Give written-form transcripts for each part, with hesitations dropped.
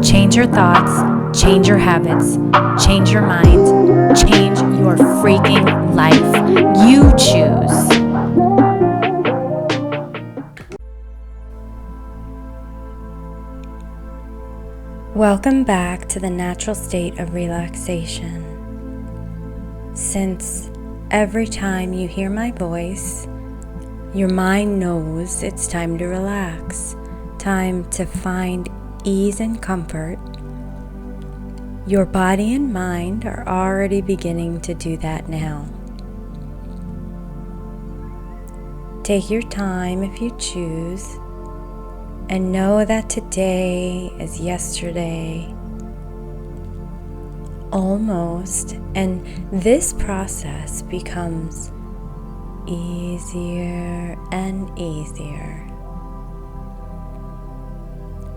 Change your thoughts, change your habits, change your mind, change your freaking life. You choose. Welcome back to the natural state of relaxation. Since every time you hear my voice, your mind knows it's time to relax, time to find ease and comfort, your body and mind are already beginning to do that now. Take your time if you choose, and know that today is yesterday, almost, and this process becomes easier and easier.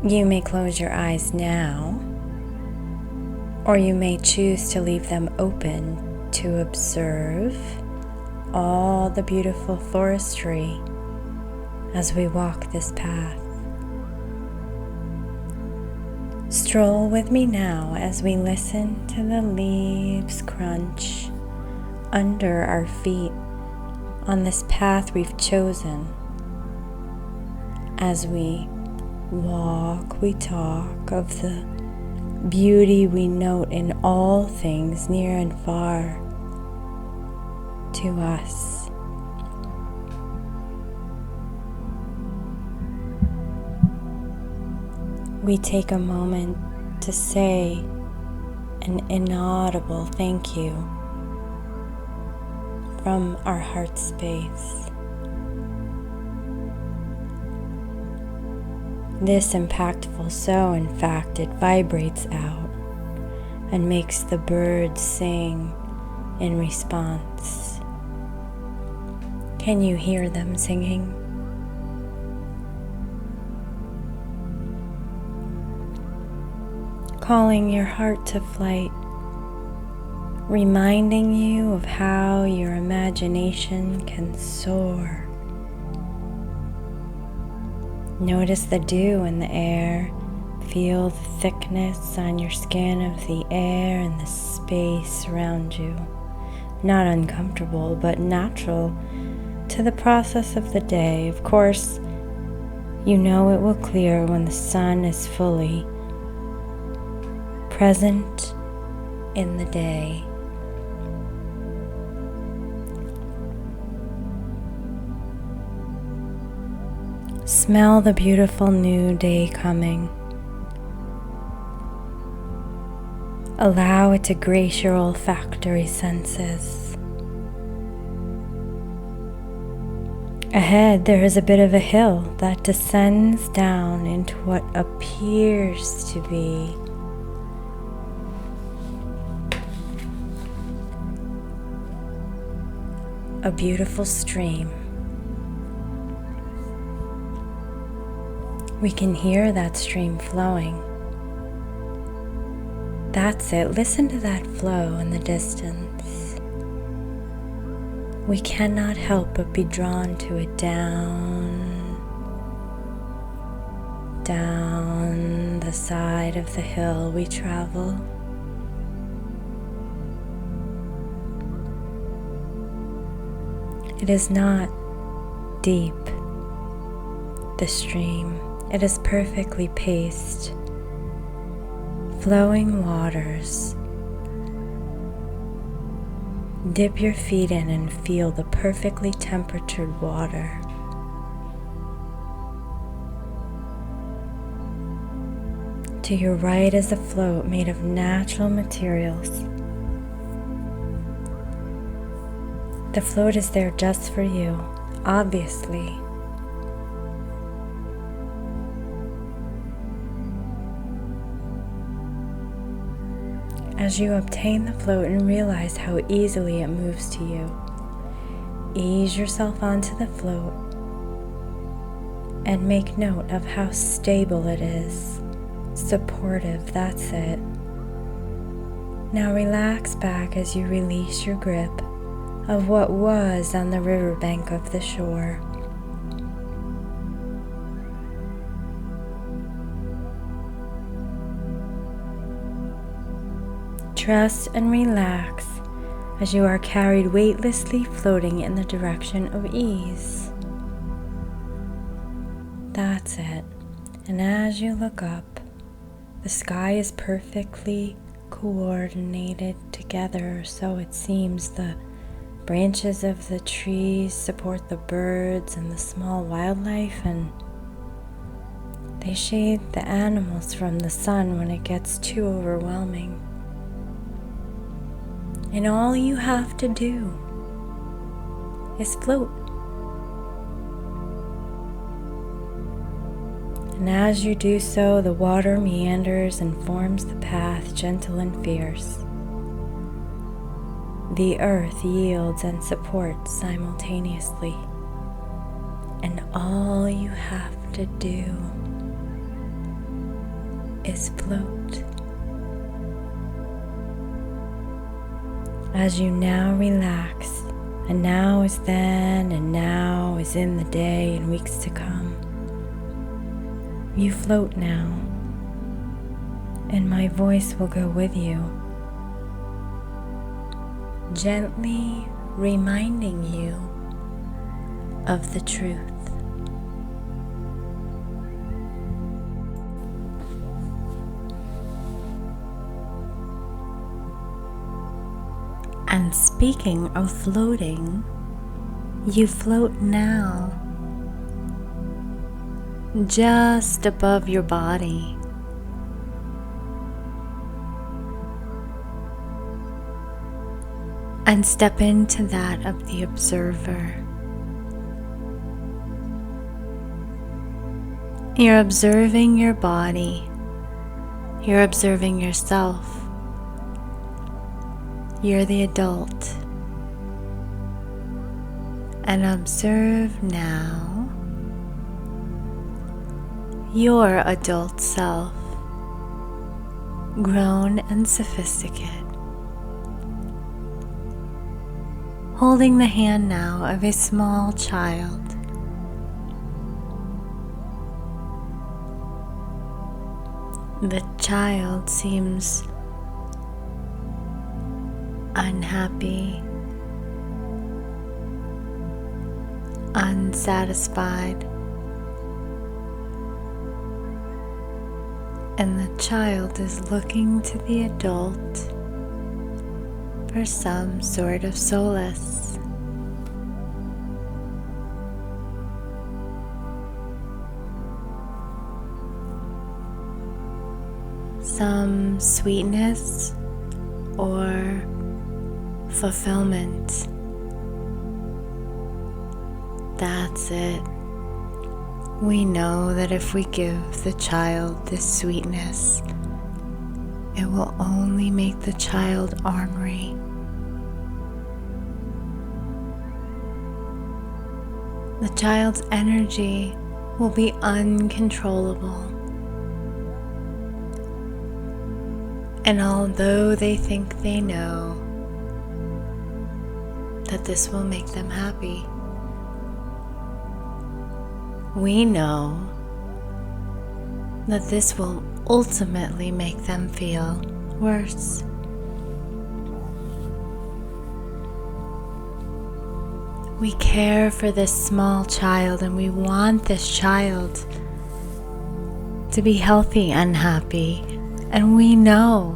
You may close your eyes now, or you may choose to leave them open to observe all the beautiful forestry as we walk this path. Stroll with me now as we listen to the leaves crunch under our feet on this path we've chosen. As we walk, we talk of the beauty we note in all things near and far to us. We take a moment to say an inaudible thank you from our heart space. This impactful so, in fact, it vibrates out and makes the birds sing in response. Can you hear them singing? Calling your heart to flight, reminding you of how your imagination can soar. Notice the dew in the air. Feel the thickness on your skin of the air and the space around you. Not uncomfortable, but natural to the process of the day. Of course, you know it will clear when the sun is fully present in the day. Smell the beautiful new day coming. Allow it to grace your olfactory senses. Ahead, there is a bit of a hill that descends down into what appears to be a beautiful stream. We can hear that stream flowing. That's it. Listen to that flow in the distance. We cannot help but be drawn to it down the side of the hill we travel. It is not deep, the stream. It is perfectly paced, flowing waters. Dip your feet in and feel the perfectly temperatured water. To your right is a float made of natural materials. The float is there just for you, obviously. As you obtain the float and realize how easily it moves to you, ease yourself onto the float and make note of how stable it is. Supportive, that's it. Now relax back as you release your grip of what was on the riverbank of the shore. trust and relax as you are carried weightlessly floating in the direction of ease. That's it. And as you look up, the sky is perfectly coordinated together, so it seems. The branches of the trees support the birds and the small wildlife, and they shade the animals from the sun when it gets too overwhelming. And all you have to do is float. And as you do so, the water meanders and forms the path, gentle and fierce. The earth yields and supports simultaneously. And all you have to do is float. As you now relax, and now is then, and now is in the day and weeks to come. You float now, and my voice will go with you, gently reminding you of the truth. And speaking of floating, you float now, just above your body. And step into that of the observer. You're observing your body. You're observing yourself. You're the adult. And observe now your adult self, grown and sophisticated, holding the hand now of a small child. The child seems unhappy, unsatisfied, and the child is looking to the adult for some sort of solace. Some sweetness or fulfillment. That's it. We know that if we give the child this sweetness, it will only make the child ornery. The child's energy will be uncontrollable. And although they think they know that this will make them happy, we know that this will ultimately make them feel worse. We care for this small child, and we want this child to be healthy and happy. And we know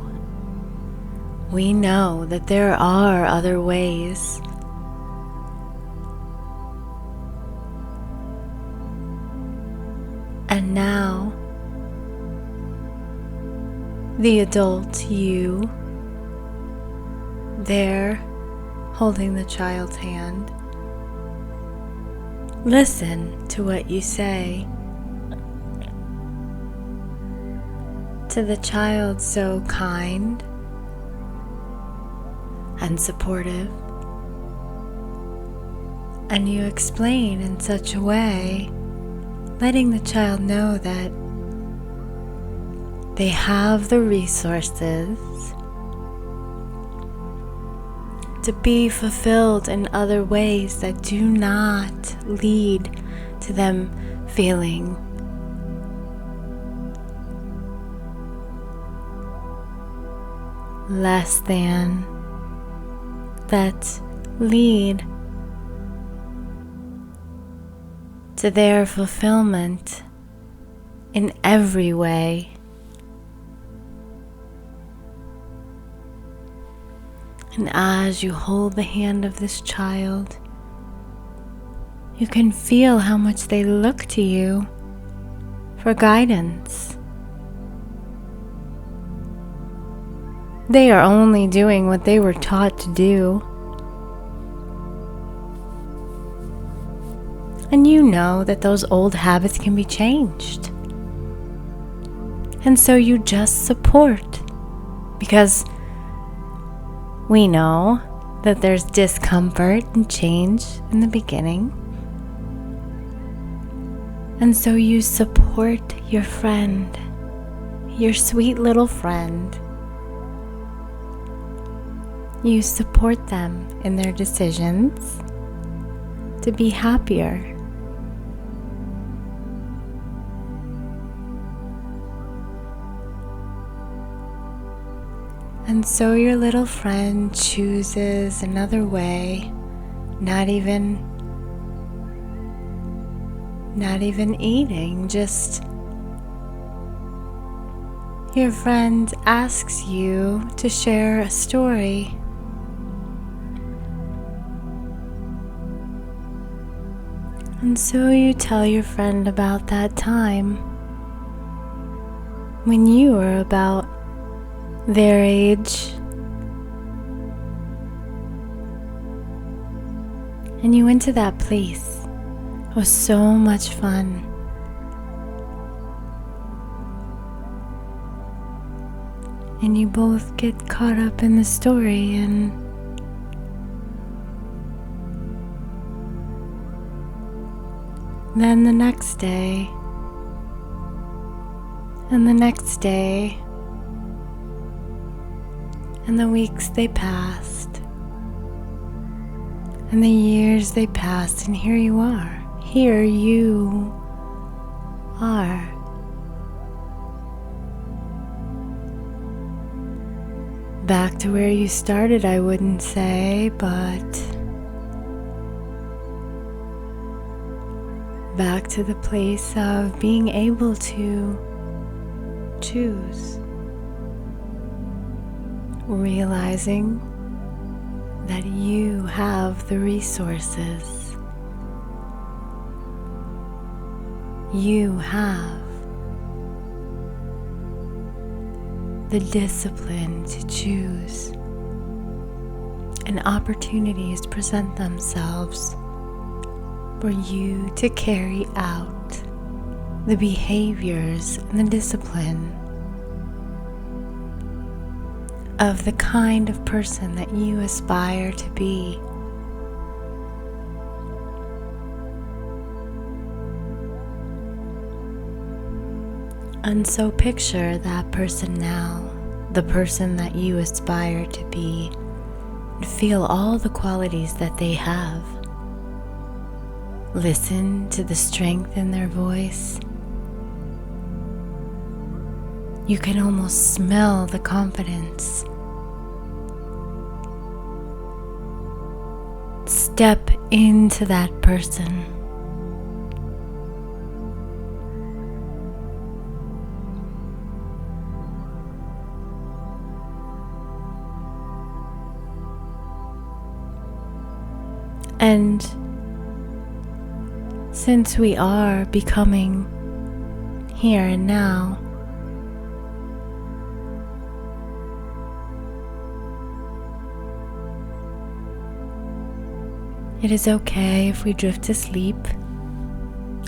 that there are other ways. And now, the adult you, there holding the child's hand, listen to what you say. To the child so kind and supportive, and you explain in such a way, letting the child know that they have the resources to be fulfilled in other ways that do not lead to them feeling less than, that lead to their fulfillment in every way. And as you hold the hand of this child, you can feel how much they look to you for guidance. They are only doing what they were taught to do. And you know that those old habits can be changed. And so you just support, because we know that there's discomfort and change in the beginning. And so you support your friend, your sweet little friend. You support them in their decisions to be happier. And so your little friend chooses another way, not even eating, just your friend asks you to share a story. And so you tell your friend about that time when you were about their age, and you went to that place. It was so much fun. And you both get caught up in the story, and then the next day, and the next day, and the weeks they passed, and the years they passed, and here you are. Here you are. Back to where you started, I wouldn't say, but back to the place of being able to choose. Realizing that you have the resources. You have the discipline to choose, and opportunities present themselves for you to carry out the behaviors and the discipline of the kind of person that you aspire to be. And so picture that person now, the person that you aspire to be, and feel all the qualities that they have. Listen to the strength in their voice. You can almost smell the confidence. Step into that person. And since we are becoming here and now, it is okay if we drift to sleep,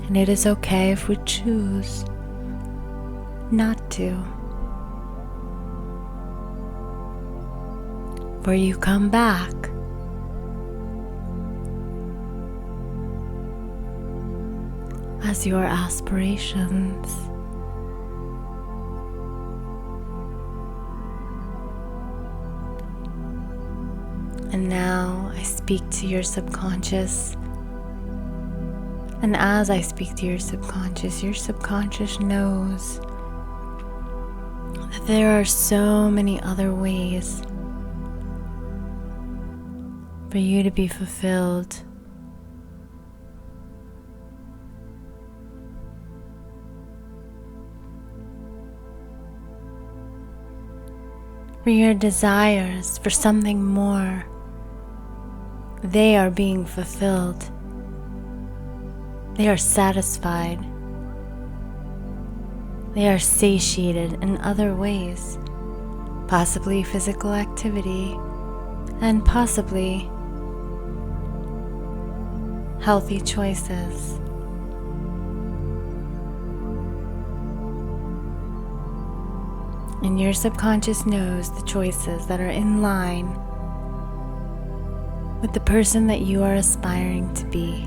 and it is okay if we choose not to. For you come back as your aspirations. And now I speak to your subconscious. And as I speak to your subconscious knows that There are so many other ways for you to be fulfilled. Where your desires for something more, they are being fulfilled. They are satisfied. They are satiated in other ways, possibly physical activity and possibly healthy choices. And your subconscious knows the choices that are in line with the person that you are aspiring to be.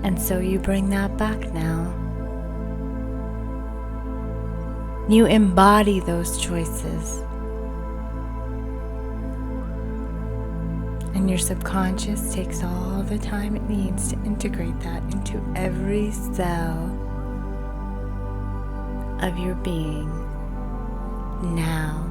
And so you bring that back now. You embody those choices. And your subconscious takes all the time it needs to integrate that into every cell of your being now.